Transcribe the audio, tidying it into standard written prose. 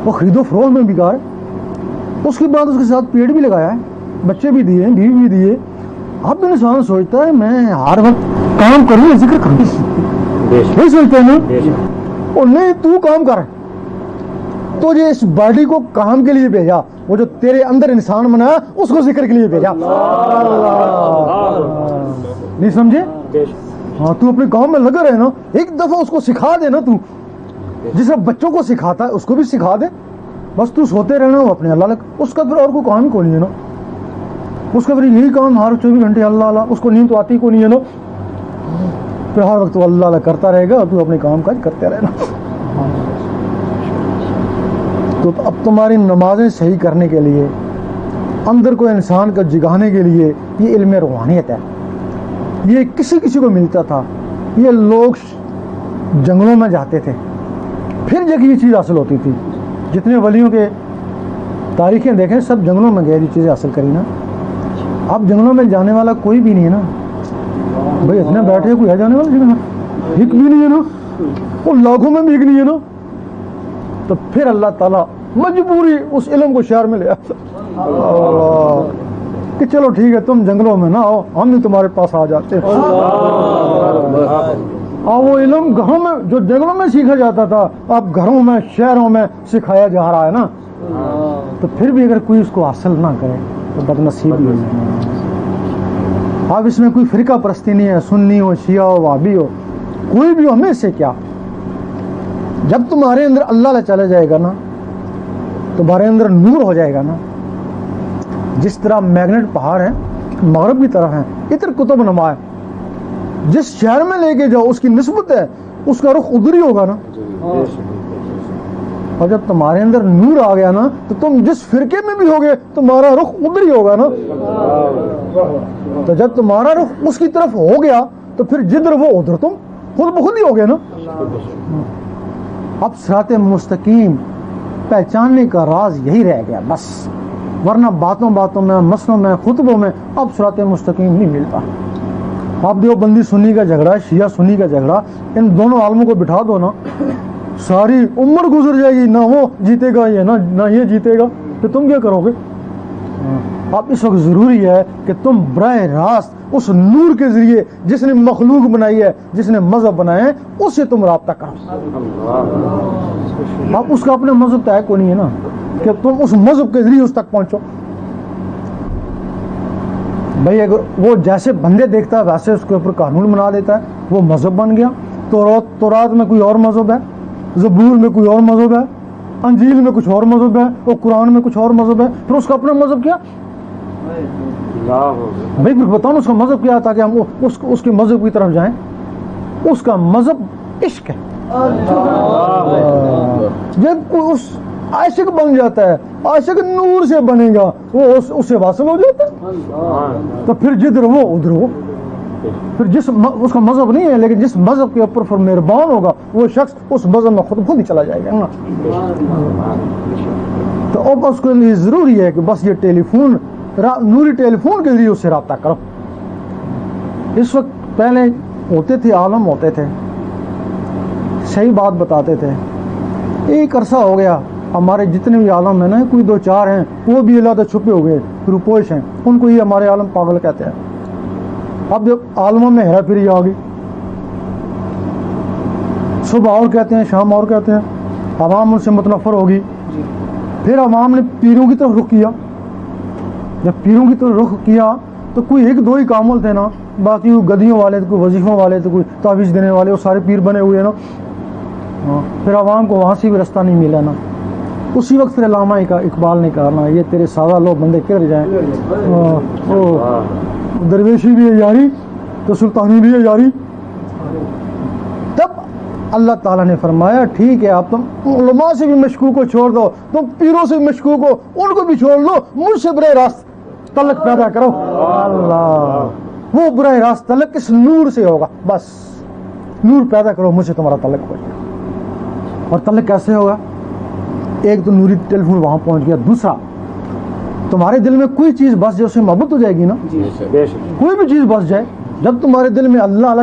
وہ خرید و فروخت میں بیکار ہے. اس کے بعد اس کے ساتھ پیڑ بھی لگایا ہے, بچے بھی دیے, بیوی بھی دیے. اب انسان سوچتا ہے میں ہر وقت کام کروں یا ذکر کروں, وہی سوچتا ہے نا. اور نہیں, تو کام کر, تو یہ اس باڈی کو کام کے لیے بھیجا, وہ جو تیرے اندر انسان بنایا اس کو ذکر کے لیے بھیجا. نہیں سمجھے؟ ہاں, تو اپنے کام میں لگا رہے نا, ایک دفعہ اس کو سکھا دے نا. تو جس طرح بچوں کو سکھاتا ہے اس کو بھی سکھا دے. بس تو سوتے رہنا وہ اپنے اللہ لگ, اس کا پھر اور کوئی کام ہی کو نہیں ہے نا. اس کا پھر یہی کام ہر 24 گھنٹے اللہ اللہ, اس کو نیند تو آتی کو نہیں ہے نا. پھر ہر وقت وہ اللہ اللہ کرتا رہے گا, تو اپنے کام کاج کرتے رہنا. تو اب تمہاری نمازیں صحیح کرنے کے لیے, اندر کو انسان کو جگانے کے لیے یہ علم روحانیت ہے. یہ کسی کسی کو ملتا تھا. یہ لوگ جنگلوں میں جاتے تھے, پھر جب یہ چیز حاصل ہوتی تھی. جتنے ولیوں کے تاریخیں دیکھیں, سب جنگلوں میں گئے یہ چیزیں حاصل کری نا. اب جنگلوں میں جانے والا کوئی بھی نہیں ہے نا بھائی. اتنے بیٹھے کوئی ہے جانے والا جنگل میں؟ ایک بھی نہیں ہے نا, اور لاکھوں میں بھی ایک نہیں ہے نا. تو پھر اللہ تعالیٰ مجبوری اس علم کو شہر میں لے آتا کہ چلو ٹھیک ہے, تم جنگلوں میں نہ آؤ, ہم بھی تمہارے پاس آ جاتے ہیں. اور وہ علم گھروں میں جو جنگلوں میں سیکھا جاتا تھا, اب گھروں میں شہروں میں سکھایا جا رہا ہے نا. تو پھر بھی اگر کوئی اس کو حاصل نہ کرے تو بد نصیب ہی ہے. اب اس میں کوئی فرقہ پرستی نہیں ہے, سنی ہو, شیعہ ہو, وہابی ہو, کوئی بھی ہو, ہمیں سے کیا. جب تمہارے اندر اللہ چلا جائے گا نا, تمہارے اندر نور ہو جائے گا نا. جس طرح میگنیٹ پہاڑ ہے مغرب کی طرف ہے, ادھر قطب نما ہے. جس شہر میں لے کے جاؤ اس کی نسبت ہے, اس کا رخ ادھر ہی ہوگا نا. اور جب تمہارے اندر نور آ گیا نا, تو تم جس فرقے میں بھی ہوگے تمہارا رخ ادھر ہی ہوگا نا. تو جب تمہارا رخ اس کی طرف ہو گیا تو پھر جدھر وہ ادھر تم خود بخود ہی ہو گئے نا. اب صراط مستقیم پہچاننے کا راز یہی رہ گیا بس, ورنہ باتوں باتوں میں, مسلوں میں, خطبوں میں اب صراط مستقیم نہیں ملتا. آپ دیوبندی سنی کا جھگڑا, شیعہ سنی کا جھگڑا, ان دونوں عالموں کو بٹھا دو نا, ساری عمر گزر جائے گی, نہ وہ جیتے گا یہ نہ یہ جیتے گا, تو تم کیا کرو گے؟ اب اس وقت ضروری ہے کہ تم براہ راست اس نور کے ذریعے جس نے مخلوق بنائی ہے, جس نے مذہب بنائے ہیں, اس سے تم رابطہ کرو. اب اس کا اپنا مذہب طے کو نہیں ہے نا کہ تم اس مذہب کے ذریعے اس تک پہنچو. بھائی اگر وہ جیسے بندے دیکھتا ہے ویسے اس کے اوپر قانون بنا دیتا ہے, وہ مذہب بن گیا. تورات میں کوئی اور مذہب ہے, زبور میں کوئی اور مذہب ہے, انجیل میں کچھ اور مذہب ہے, اور قرآن میں کچھ اور مذہب ہے. پھر اس کا اپنا مذہب کیا بھائی؟ پھر بتاؤ اس کا مذہب کیا, تاکہ ہم اس کے مذہب کی طرف جائیں. اس کا مذہب عشق ہے. جب کوئی اس عاشق بن جاتا ہے, عاشق نور سے بنے گا, وہ اس سے واصل ہو جاتا ہے. تو پھر جدھر وہ ادھر وہ, پھر جس اس کا مذہب نہیں ہے, لیکن جس مذہب کے اوپر پھر مہربان ہوگا وہ شخص اس مذہب میں خود ہی چلا جائے گا. تو اب اس کے لیے ضروری ہے کہ بس یہ ٹیلیفون, نوری ٹیلیفون کے ذریعے اس سے رابطہ کرو. اس وقت پہلے ہوتے تھے عالم, ہوتے تھے صحیح بات بتاتے تھے. ایک عرصہ ہو گیا ہمارے جتنے بھی عالم ہیں نا, کوئی 2-4 ہیں وہ بھی اللہ چھپے ہو گئے, روپوش ہیں, ان کو یہ ہمارے عالم پاگل کہتے ہیں. اب جب عالموں میں ہیرا پھیری آ گئی, صبح اور کہتے ہیں, شام اور کہتے ہیں, عوام ان سے متنفر ہوگی. پھر عوام نے پیروں کی طرف رخ کیا. جب پیروں کی طرف رخ کیا تو کوئی 1-2 ہی کامل تھے نا, باقی گدیوں والے تھے, کوئی وظیفوں والے تھے, کوئی تعویذ دینے والے, وہ سارے پیر بنے ہوئے نا. پھر عوام کو وہاں سے بھی رستہ نہیں ملا نا. اسی وقت پھر علامہ اقبال نے کہا نا, یہ تیرے سادہ لوگ بندے کدھر جائیں, درویشی بھی ہے یاری تو سلطانی بھی ہے یاری. تب اللہ تعالیٰ نے فرمایا ٹھیک ہے, اب تم علماء سے بھی مشکوک کو چھوڑ دو, تم پیروں سے بھی مشکوک ہو, ان کو بھی چھوڑ لو, مجھ سے براہ راست تعلق پیدا کرو. اللہ, وہ براہ راست تعلق اس نور سے ہوگا. بس نور پیدا کرو, مجھ سے تمہارا تعلق ہو جائے. اور تعلق کیسے ہوگا؟ ایک تو نوری ٹیلیفون وہاں پہنچ گیا, دوسرا تمہارے دل میں کوئی چیز بس جائے, اس سے محبت ہو جائے گی نا. کوئی بھی چیز بس جائے, جب تمہارے دل میں اللہ اللہ